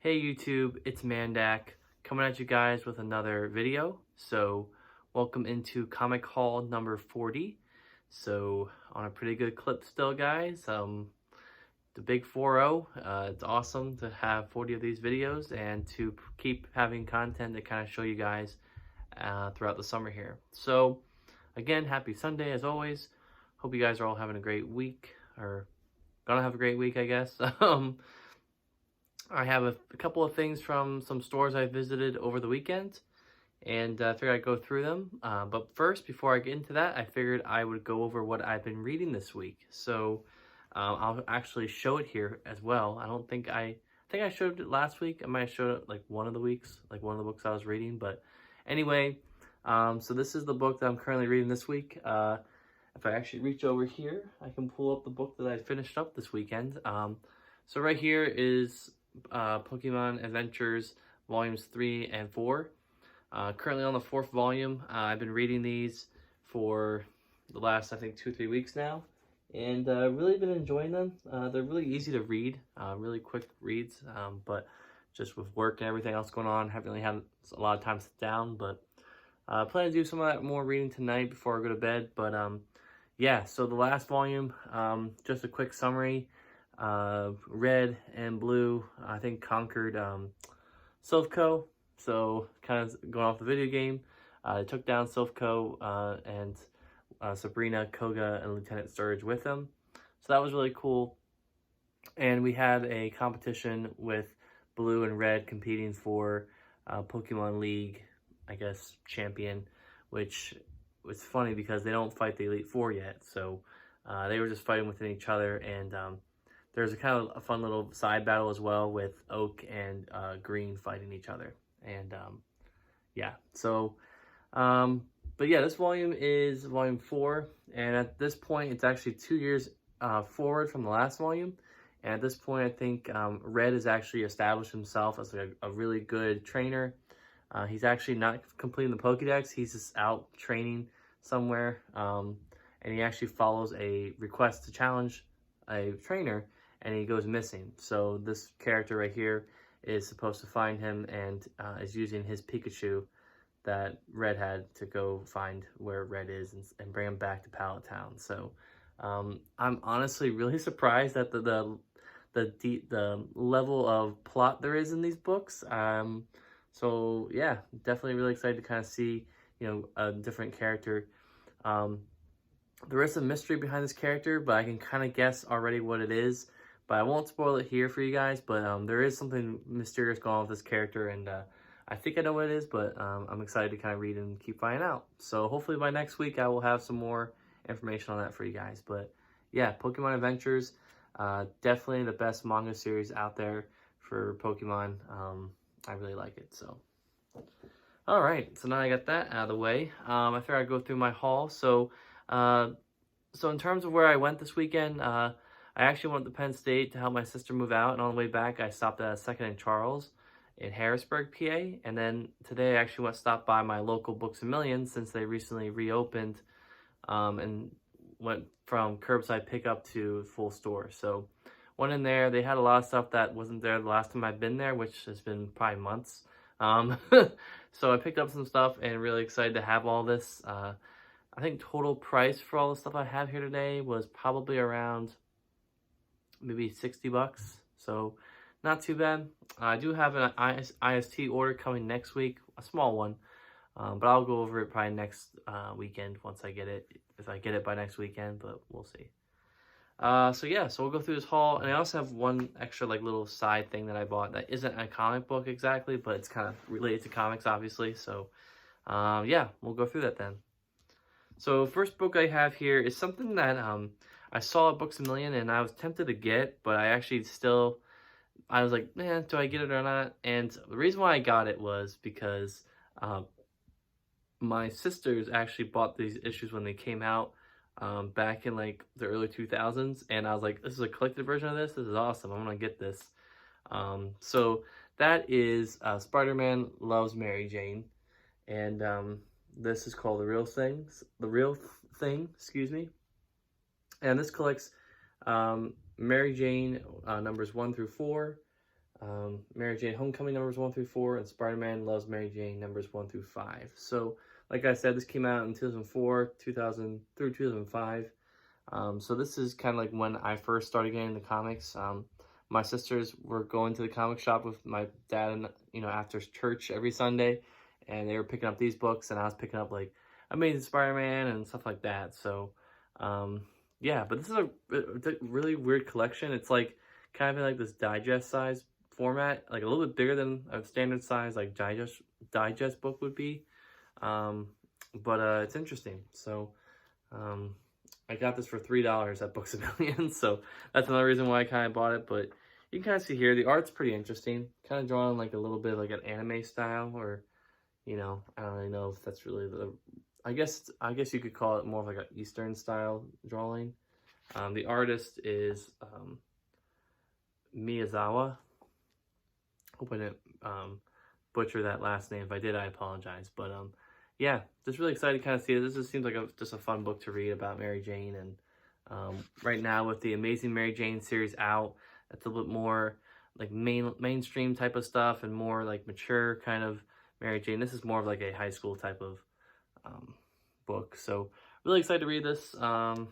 Hey YouTube, it's Mandak coming at you guys with another video. So welcome into Comic Haul number 40. So on a pretty good clip still, guys. The big 4-0. It's awesome to have 40 of these videos and to keep having content to kind of show you guys throughout the summer here. So again, happy Sunday as always. Hope you guys are all having a great week, or gonna have a great week, I guess. I have a couple of things from some stores I visited over the weekend, and I figured I'd go through them. But first, before I get into that, I figured I would go over what I've been reading this week. So I'll actually show it here as well. I think I showed it last week. I might have showed it like one of the weeks, like one of the books I was reading. But anyway, so this is the book that I'm currently reading this week. If I actually reach over here, I can pull up the book that I finished up this weekend. So right here is Pokemon Adventures Volumes 3 and 4. Currently on the 4th volume. I've been reading these for the last, I think, 2-3 weeks now. And really been enjoying them. They're really easy to read, really quick reads. But just with work and everything else going on, haven't really had a lot of time to sit down. But I plan to do some of that more reading tonight before I go to bed. But yeah, so the last volume, just a quick summary. Red and blue, I think, conquered Silphco. So kind of going off the video game, they took down Silphco and Sabrina, Koga, and Lieutenant Surge with them. So that was really cool. And we had a competition with blue and red competing for Pokemon League, I guess, champion, which was funny because they don't fight the Elite Four yet. So they were just fighting within each other, and there's a kind of a fun little side battle as well with Oak and Green fighting each other. And yeah, so, but yeah, this volume is volume 4. And at this point, it's actually 2 years forward from the last volume. And at this point, I think Red has actually established himself as a really good trainer. He's actually not completing the Pokédex. He's just out training somewhere. And he actually follows a request to challenge a trainer, and he goes missing. So this character right here is supposed to find him and is using his Pikachu that Red had to go find where Red is and bring him back to Pallet Town. So I'm honestly really surprised at the level of plot there is in these books. So yeah, definitely really excited to kind of see, you know, a different character. There is some mystery behind this character, but I can kind of guess already what it is. But I won't spoil it here for you guys, but there is something mysterious going on with this character, and I think I know what it is, but I'm excited to kind of read and keep finding out. So hopefully by next week I will have some more information on that for you guys. But yeah, Pokemon Adventures, definitely the best manga series out there for Pokemon. I really like it, so. Alright, so now I got that out of the way. I figured I'd go through my haul. So in terms of where I went this weekend, I actually went to Penn State to help my sister move out, and on the way back, I stopped at a Second and Charles in Harrisburg, PA, and then today I actually stopped by my local Books A Million since they recently reopened, and went from curbside pickup to full store. So went in there. They had a lot of stuff that wasn't there the last time I've been there, which has been probably months. So I picked up some stuff and really excited to have all this. I think total price for all the stuff I have here today was probably around maybe $60, so not too bad. I do have an IST order coming next week, a small one, but I'll go over it probably next weekend once I get it, if I get it by next weekend, but we'll see. So yeah, so we'll go through this haul, and I also have one extra like little side thing that I bought that isn't a comic book exactly, but it's kind of related to comics, obviously. So yeah, we'll go through that then. So first book I have here is something that I saw at Books A Million and I was tempted to get, but I actually I was like, man, do I get it or not? And the reason why I got it was because my sisters actually bought these issues when they came out back in like the early 2000s, and I was like, this is a collected version of this. This is awesome. I'm gonna get this. So that is Spider-Man Loves Mary Jane, and this is called The Real Thing, excuse me. And this collects Mary Jane numbers 1 through 4, Mary Jane Homecoming numbers 1 through 4, and Spider-Man Loves Mary Jane numbers 1 through 5. So, like I said, this came out in 2004, 2000 through 2005. So this is kind of like when I first started getting into comics. My sisters were going to the comic shop with my dad, and after church every Sunday, and they were picking up these books, and I was picking up like Amazing Spider-Man and stuff like that. So, yeah, but this is a really weird collection. It's like kind of in like this digest size format, like a little bit bigger than a standard size like digest book would be. But it's interesting. So, I got this for $3 at Books A Million, so that's another reason why I kind of bought it. But you can kind of see here, the art's pretty interesting. Kind of drawn like a little bit like an anime style, or, I don't really know if that's really I guess you could call it more of like an Eastern style drawing. The artist is Miyazawa. Hope I didn't butcher that last name. If I did, I apologize. But yeah, just really excited to kind of see it. This just seems like just a fun book to read about Mary Jane. And right now with the Amazing Mary Jane series out, it's a little bit more like mainstream type of stuff and more like mature kind of Mary Jane. This is more of like a high school type of book. So really excited to read this. And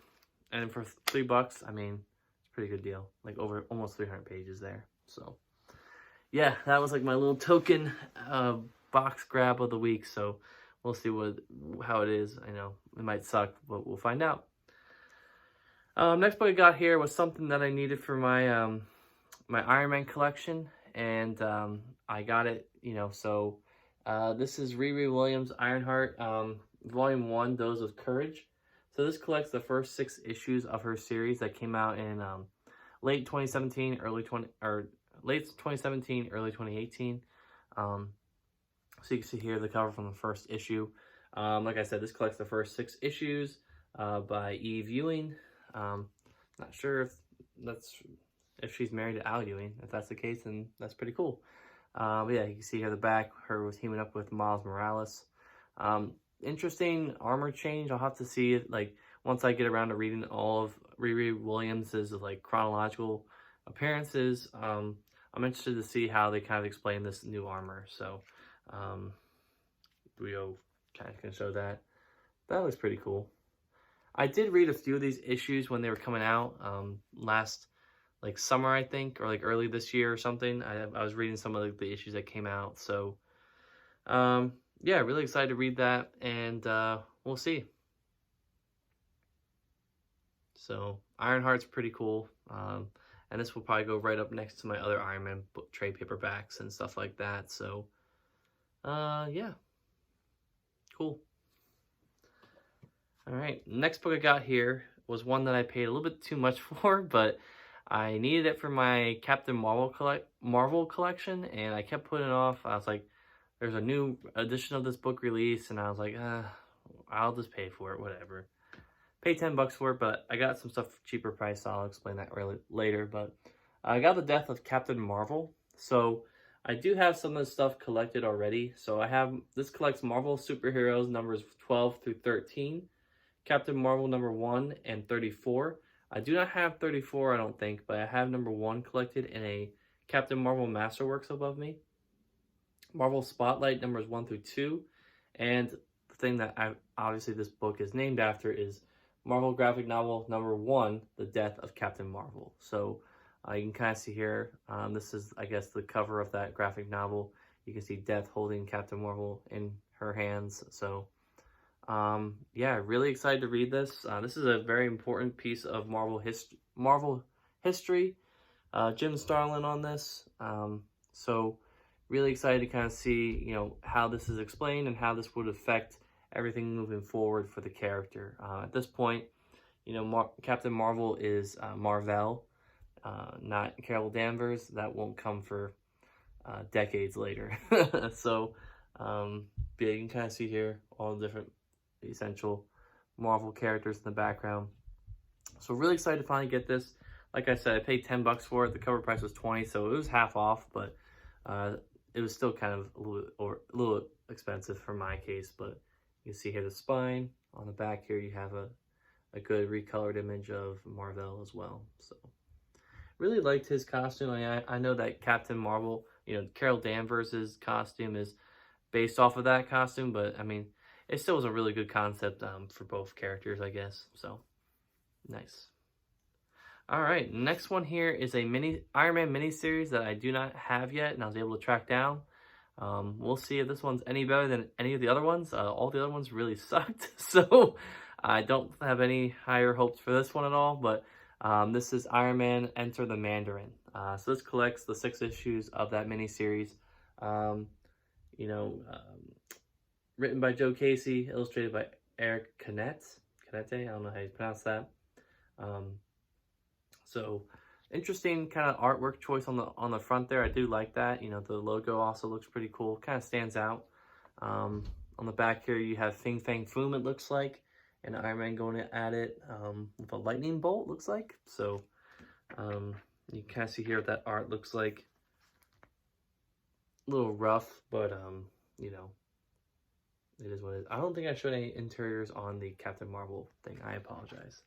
for $3, I mean, it's a pretty good deal. Like over almost 300 pages there. So yeah, that was like my little token box grab of the week. So we'll see how it is. I know it might suck, but we'll find out. Next book I got here was something that I needed for my my Ironman collection, and I got it. So this is Riri Williams' Ironheart, Volume 1, Dose of Courage. So this collects the first 6 issues of her series that came out in late 2017, early 2018. So you can see here the cover from the first issue. Like I said, this collects the first 6 issues by Eve Ewing. Not sure if she's married to Al Ewing. If that's the case, then that's pretty cool. But yeah, you can see here the back, her was teaming up with Miles Morales. Interesting armor change. I'll have to see it like once I get around to reading all of Riri Williams's like chronological appearances. I'm interested to see how they kind of explain this new armor. So Rio kind of can show that. That looks pretty cool. I did read a few of these issues when they were coming out last like summer, I think, or like early this year or something. I was reading some of the issues that came out. So yeah, really excited to read that, and we'll see. So Ironheart's pretty cool. And this will probably go right up next to my other Ironman book trade paperbacks and stuff like that. So, yeah. Cool. All right. Next book I got here was one that I paid a little bit too much for, but I needed it for my Captain Marvel collection, and I kept putting it off. I was like, there's a new edition of this book release, and I was like, I'll just pay for it, whatever. Paid $10 for it, but I got some stuff cheaper price, so I'll explain that later. But I got the Death of Captain Marvel. So I do have some of the stuff collected already. So this collects Marvel superheroes numbers 12 through 13, Captain Marvel number 1 and 34. I do not have 34, I don't think, but I have number 1 collected in a Captain Marvel Masterworks above me. Marvel Spotlight numbers 1 through 2. And the thing that obviously this book is named after is Marvel graphic novel number 1, The Death of Captain Marvel. So you can kind of see here, this is, I guess, the cover of that graphic novel. You can see Death holding Captain Marvel in her hands. So yeah, really excited to read this. This is a very important piece of Marvel history. Jim Starlin on this. So really excited to kind of see, how this is explained and how this would affect everything moving forward for the character. At this point, Captain Marvel is Marvel, not Carol Danvers. That won't come for decades later. So, yeah, you can kind of see here all the different essential Marvel characters in the background. So really excited to finally get this. Like I said, I paid $10 for it. The cover price was $20, so it was half off, but it was still kind of a little expensive for my case. But you can see here the spine. On the back here, you have a good recolored image of Marvel as well. So really liked his costume. I know that Captain Marvel, Carol Danvers' costume is based off of that costume, but I mean, it still was a really good concept for both characters, I guess. So nice. All right, next one here is a Iron Man miniseries that I do not have yet, and I was able to track down. We'll see if this one's any better than any of the other ones. All the other ones really sucked, so I don't have any higher hopes for this one at all. But this is Iron Man Enter the Mandarin. So this collects the 6 issues of that miniseries. Um, you know, written by Joe Casey, illustrated by Eric Canette. Canette, I don't know how you pronounce that. So interesting kind of artwork choice on the front there. I do like that. The logo also looks pretty cool. Kind of stands out. On the back here, you have Fing Fang Foom, it looks like, and Iron Man going at it with a lightning bolt, looks like. So you kind of see here what that art looks like. A little rough, but it is what it is. I don't think I showed any interiors on the Captain Marvel thing. I apologize.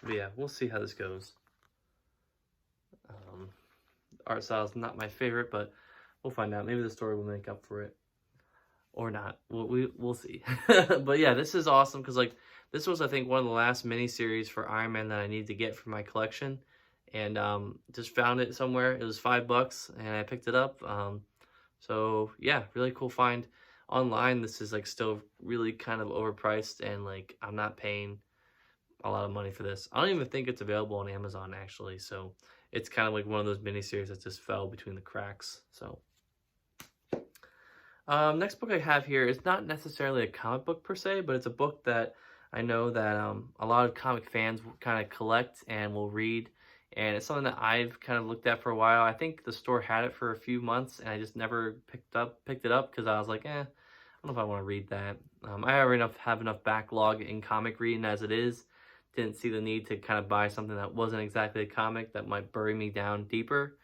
But yeah, we'll see how this goes. Art style is not my favorite, but we'll find out. Maybe the story will make up for it, or not. We'll see. But yeah, this is awesome because this was, I think, one of the last miniseries for Iron Man that I needed to get for my collection, and just found it somewhere. It was $5, and I picked it up. So yeah, really cool find. Online, this is still really kind of overpriced, and I'm not paying a lot of money for this. I don't even think it's available on Amazon, actually. So it's kind of like one of those miniseries that just fell between the cracks. So next book I have here is not necessarily a comic book per se, but it's a book that I know that a lot of comic fans kind of collect and will read. And it's something that I've kind of looked at for a while. I think the store had it for a few months, and I just never picked it up because I was like, I don't know if I want to read that. I already have enough backlog in comic reading as it is. Didn't see the need to kind of buy something that wasn't exactly a comic that might bury me down deeper.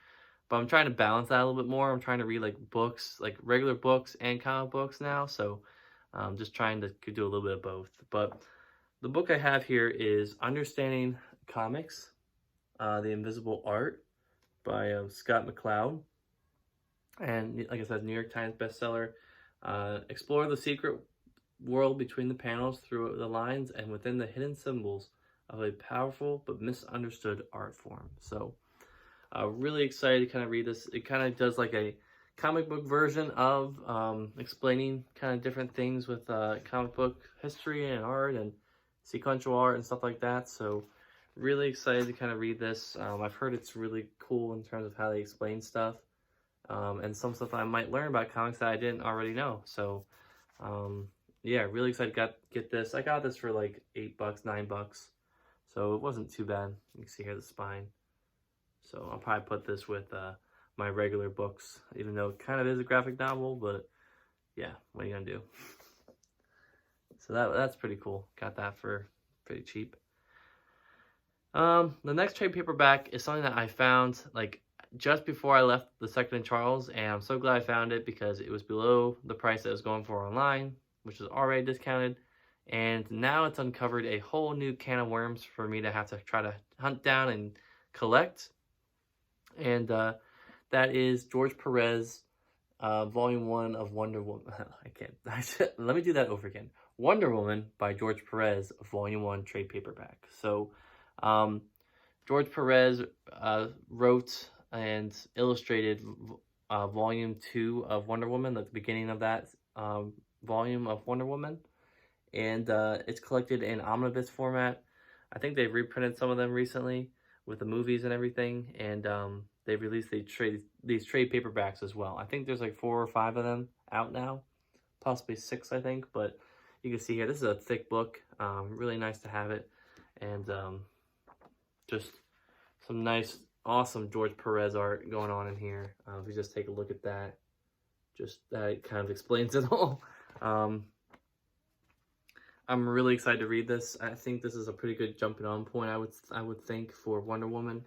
But I'm trying to balance that a little bit more. I'm trying to read books, regular books and comic books now. So I'm just trying to do a little bit of both. But the book I have here is Understanding Comics, The Invisible Art by Scott McCloud. And like I said, New York Times bestseller. Explore the secret world between the panels, through the lines, and within the hidden symbols of a powerful but misunderstood art form. So really excited to kind of read this. It kind of does a comic book version of explaining kind of different things with comic book history and art and sequential art and stuff like that. So really excited to kind of read this. I've heard it's really cool in terms of how they explain stuff, and some stuff I might learn about comics that I didn't already know. So yeah, really excited to get this. I got this for $8, $9. So it wasn't too bad. You can see here the spine. So I'll probably put this with my regular books, even though it kind of is a graphic novel, but yeah, what are you gonna do? So that's pretty cool. Got that for pretty cheap. The next trade paperback is something that I found just before I left the Second and Charles, and I'm so glad I found it because it was below the price that it was going for online, which is already discounted, and now it's uncovered a whole new can of worms for me to have to try to hunt down and collect. And that is George Perez, Volume 1 of Wonder Woman. I can't. Let me do that over again. Wonder Woman by George Perez, Volume 1 trade paperback. So George Perez wrote and illustrated Volume 2 of Wonder Woman, at the beginning of that volume of Wonder Woman, and it's collected in omnibus format. I think they've reprinted some of them recently with the movies and everything, and they've released these trade paperbacks as well. I think there's 4 or 5 of them out now, possibly 6, I think, but you can see here, this is a thick book, really nice to have it, and just some nice, awesome George Perez art going on in here. If you just take a look at that, just that kind of explains it all. I'm really excited to read this. I think this is a pretty good jumping on point, I would think, for Wonder Woman.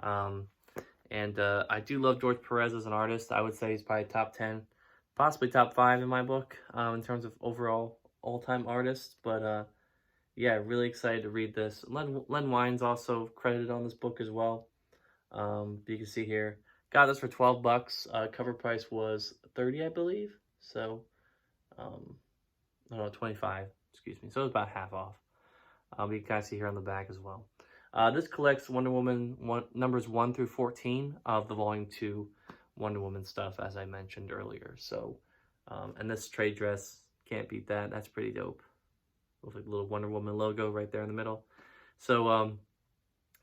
And I do love George Perez as an artist. I would say he's probably top 10, possibly top 5 in my book, in terms of overall all-time artist. But yeah, really excited to read this. Len Wein's also credited on this book as well. You can see here, got this for 12 bucks. Cover price was 30, I believe. So, um, no, 25, excuse me. So it was about half off. You can kind of see here on the back as well. This collects Wonder Woman numbers 1 through 14 of the Volume 2 Wonder Woman stuff, as I mentioned earlier. So, and this trade dress, can't beat that. That's pretty dope. With like a little Wonder Woman logo right there in the middle. So,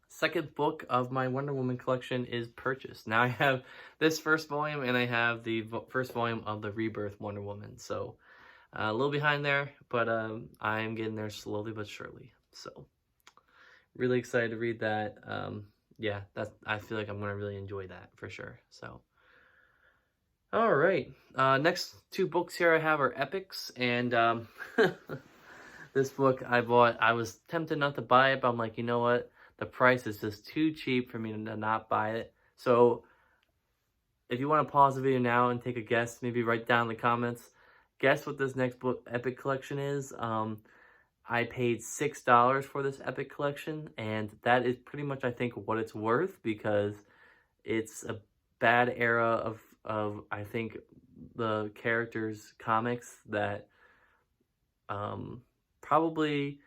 second book of my Wonder Woman collection is purchased. Now I have this first volume, and I have the first volume of the Rebirth Wonder Woman. So, a little behind there, but I am getting there slowly but surely. So, really excited to read that. Yeah, I feel like I'm gonna really enjoy that for sure. So, all right. Next two books here I have are epics, and this book I bought. I was tempted not to buy it, but I'm like, you know what? The price is just too cheap for me to not buy it. So, if you want to pause the video now and take a guess, maybe write down in the comments. Guess what this next book epic collection is. I paid $6 for this epic collection, and that is pretty much, I think, what it's worth, because it's a bad era of I think the characters' comics that probably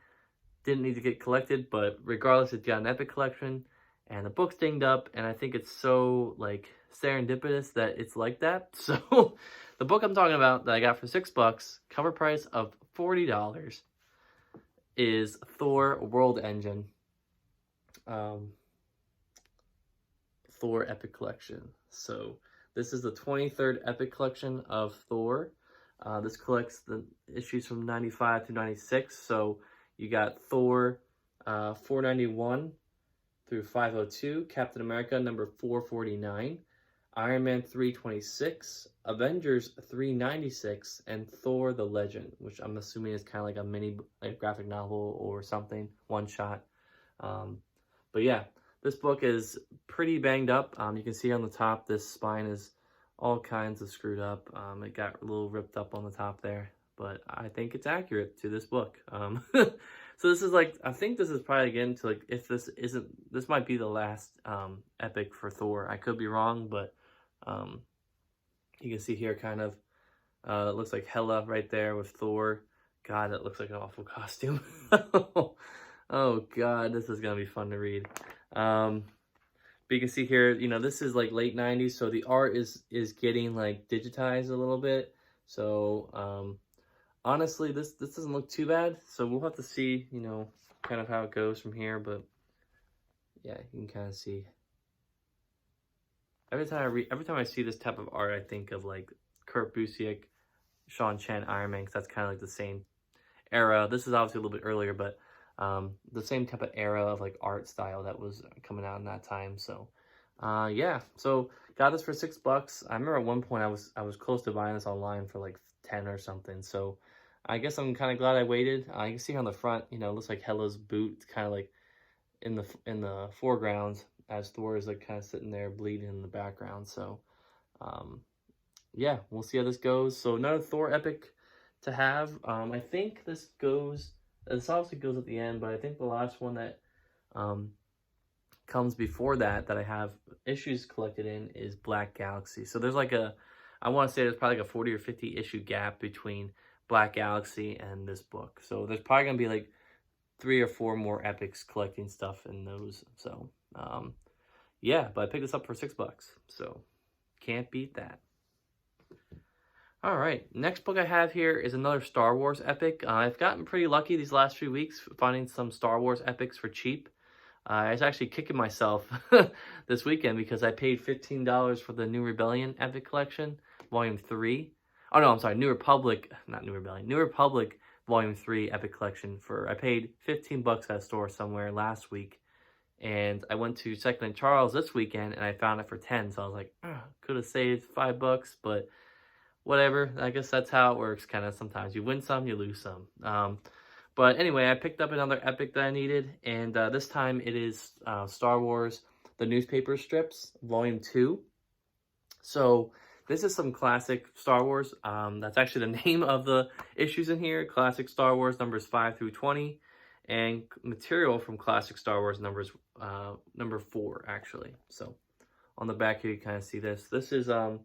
didn't need to get collected, but regardless, it got an epic collection, and the book's dinged up, and I think it's so like serendipitous that it's like that. So the book I'm talking about that I got for $6, cover price of $40, is Thor World Engine. Thor Epic Collection. So this is the 23rd Epic Collection of Thor. This collects the issues from 95 to 96. So you got Thor 491 through 502, Captain America number 449, Iron Man 326, Avengers 396, and Thor the Legend, which I'm assuming is kind of like a mini graphic novel or something, one shot. But yeah, this book is pretty banged up. You can see on the top, this spine is all kinds of screwed up. It got a little ripped up on the top there, but I think it's accurate to this book. So this is like, I think this is probably again to like, if this isn't, this might be the last epic for Thor. I could be wrong, but you can see here kind of, it looks like Hela right there with Thor. God, that looks like an awful costume. Oh God, this is gonna be fun to read. But you can see here, you know, this is like late 90s, so the art is getting like digitized a little bit. So honestly, this doesn't look too bad. So we'll have to see, you know, kind of how it goes from here. But yeah, you can kind of see. Every time I see this type of art, I think of like Kurt Busiek, Sean Chen, Iron Man, because that's kind of like the same era. This is obviously a little bit earlier, but the same type of era of like art style that was coming out in that time. So yeah, so got this for $6. I remember at one point I was close to buying this online for like 10 or something. So I guess I'm kind of glad I waited. You can see on the front, you know, it looks like Hela's boot kind of like in the foreground, as Thor is like kind of sitting there bleeding in the background. So yeah, we'll see how this goes. So another Thor epic to have. I think this obviously goes at the end, but I think the last one that comes before that I have issues collected in is Black Galaxy. So there's like I want to say there's probably like a 40 or 50 issue gap between Black Galaxy and this book. So there's probably going to be like 3 or 4 more epics collecting stuff in those. So yeah, but I picked this up for $6. So can't beat that. All right, next book I have here is another Star Wars epic. I've gotten pretty lucky these last few weeks finding some Star Wars epics for cheap. I was actually kicking myself this weekend because I paid $15 for the New Rebellion Epic Collection, Volume 3. Oh no, I'm sorry, New Republic Volume 3 Epic Collection I paid 15 bucks at a store somewhere last week. And I went to Second and Charles this weekend and I found it for 10. So I was like, could have saved $5, but whatever. I guess that's how it works kind of sometimes. You win some, you lose some. But anyway, I picked up another epic that I needed, and this time it is Star Wars, the newspaper strips, Volume 2. So this is some classic Star Wars. That's actually the name of the issues in here, classic Star Wars numbers 5 through 20. and material from classic Star Wars number 4 actually. So on the back here you kind of see this. This is I'm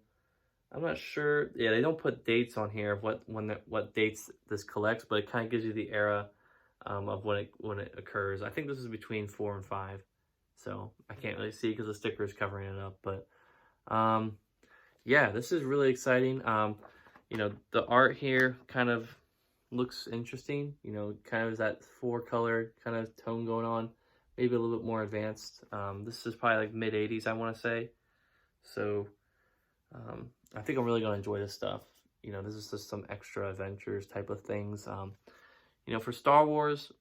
not sure. Yeah, they don't put dates on here of what dates this collects, but it kind of gives you the era of when it occurs. I think this is between 4 and 5, so I can't really see because the sticker is covering it up. But yeah, this is really exciting. You know, the art here kind of looks interesting. You know, kind of is that 4-color kind of tone going on, maybe a little bit more advanced. This is probably like mid 80s, I want to say. So I think I'm really going to enjoy this stuff. You know, this is just some extra adventures type of things. You know, for Star Wars,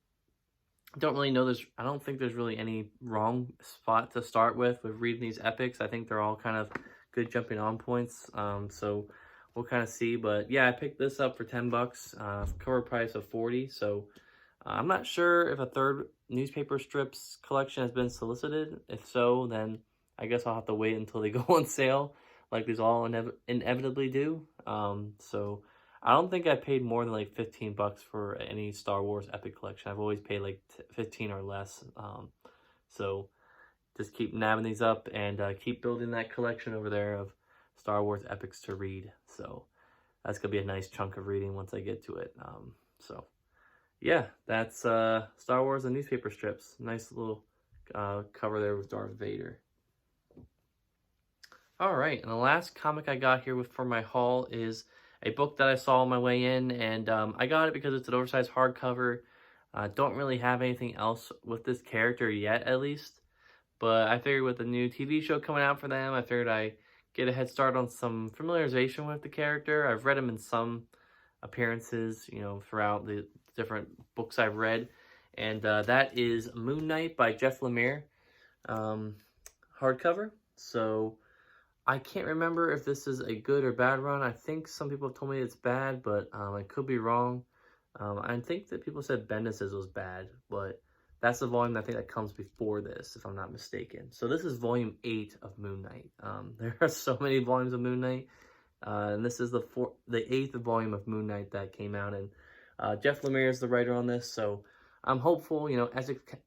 I don't really know I don't think there's really any wrong spot to start with reading these epics. I think they're all kind of good jumping on points. So we'll kind of see. But yeah, I picked this up for 10 bucks, cover price of 40. So I'm not sure if a third newspaper strips collection has been solicited. If so, then I guess I'll have to wait until they go on sale, like these all inevitably do. So I don't think I paid more than like 15 bucks for any Star Wars Epic collection. I've always paid like 15 or less. So just keep nabbing these up and keep building that collection over there of Star Wars Epics to read. So that's going to be a nice chunk of reading once I get to it. So yeah, that's Star Wars and newspaper strips. Nice little cover there with Darth Vader. All right, and the last comic I got here for my haul is a book that I saw on my way in, and I got it because it's an oversized hardcover. Don't really have anything else with this character yet, at least. But I figured with the new TV show coming out for them, I figured I'd get a head start on some familiarization with the character. I've read him in some appearances, you know, throughout the different books I've read. And that is Moon Knight by Jeff Lemire, hardcover. So I can't remember if this is a good or bad run. I think some people have told me it's bad, but I could be wrong. I think that people said Bendis's was bad, but that's the volume I think that comes before this, if I'm not mistaken. So this is volume 8 of Moon Knight. There are so many volumes of Moon Knight, and this is the 8th volume of Moon Knight that came out. And Jeff Lemire is the writer on this, so I'm hopeful. You know,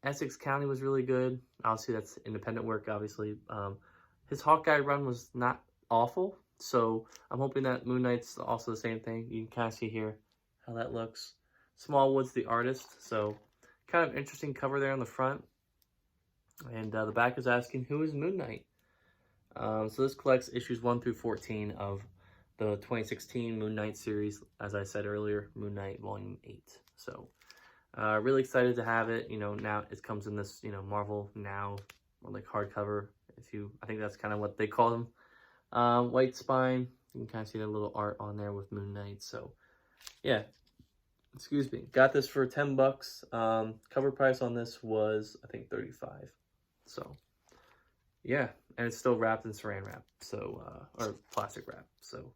Essex County was really good. Obviously, that's independent work, obviously. His Hawkeye run was not awful, so I'm hoping that Moon Knight's also the same thing. You can kind of see here how that looks. Smallwood's the artist, so kind of interesting cover there on the front. And the back is asking, who is Moon Knight? So this collects issues 1 through 14 of the 2016 Moon Knight series. As I said earlier, Moon Knight Volume 8. So really excited to have it. You know, now it comes in this, you know, Marvel Now, or like hardcover. I think that's kind of what they call them. White spine. You can kind of see that little art on there with Moon Knight. So yeah, excuse me. Got this for 10 bucks. Cover price on this was, I think, 35. So yeah, and it's still wrapped in saran wrap, so or plastic wrap. So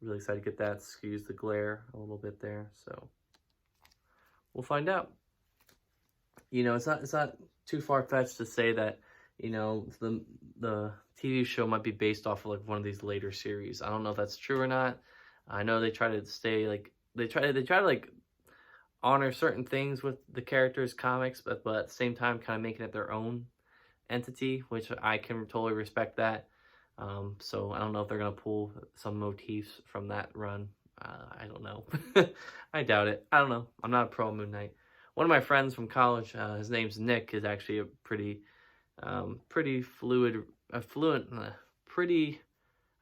really excited to get that. Excuse the glare a little bit there. So we'll find out. You know, it's not too far-fetched to say that, you know, the TV show might be based off of like one of these later series. I don't know if that's true or not. I know they try to stay like they try to like honor certain things with the characters' comics, but at the same time kind of making it their own entity, which I can totally respect that. So I don't know if they're gonna pull some motifs from that run. I don't know. I doubt it. I don't know. I'm not a pro Moon Knight. One of my friends from college, his name's Nick, is actually a pretty fluent. I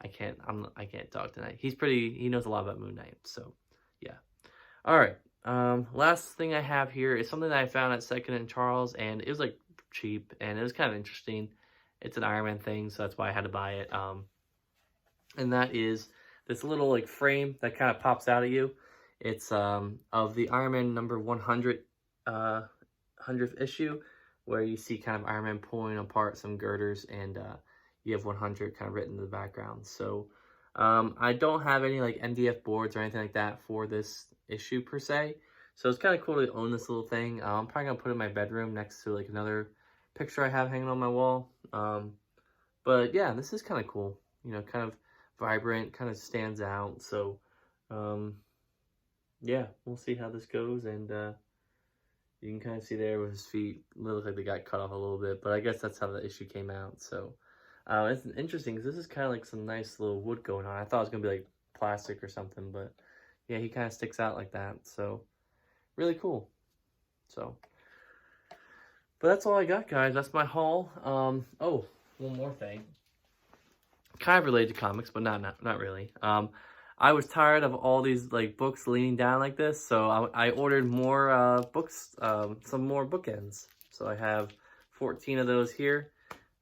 can't talk tonight. He knows a lot about Moon Knight. So yeah. All right. Last thing I have here is something that I found at Second and Charles, and it was like cheap, and it was kind of interesting. It's an Ironman thing, so that's why I had to buy it. And that is this little like frame that kind of pops out at you. It's of the Ironman number 100, 100th issue, where you see kind of Iron Man pulling apart some girders, and you have 100 kind of written in the background. So I don't have any like MDF boards or anything like that for this issue per se. So it's kind of cool to own this little thing. I'm probably going to put it in my bedroom next to like another picture I have hanging on my wall. But yeah, this is kind of cool. You know, kind of vibrant, kind of stands out. So yeah, we'll see how this goes. And You can kind of see there with his feet, look like they got cut off a little bit, but I guess that's how the issue came out. So it's interesting because this is kind of like some nice little wood going on. I thought it was gonna be like plastic or something, but yeah, he kind of sticks out like that. So really cool. So, but that's all I got, guys. That's my haul. Oh, one more thing, kind of related to comics, but not really. I was tired of all these like books leaning down like this, so I ordered more books, some more bookends. So I have 14 of those here.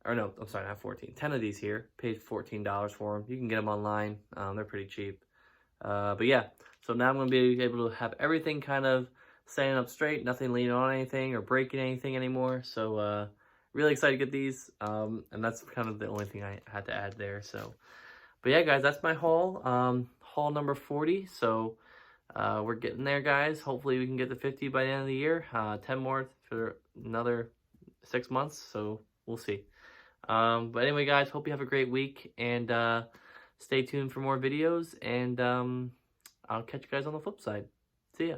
Or no, I'm sorry, not 14. 10 of these here. Paid $14 for them. You can get them online. They're pretty cheap. But yeah, so now I'm going to be able to have everything kind of standing up straight, nothing leaning on anything or breaking anything anymore. So really excited to get these. And that's kind of the only thing I had to add there. So, but yeah, guys, that's my haul. Haul number 40. So we're getting there, guys. Hopefully we can get to 50 by the end of the year. 10 more for another 6 months. So we'll see. But anyway, guys, hope you have a great week, and stay tuned for more videos, and I'll catch you guys on the flip side. See ya.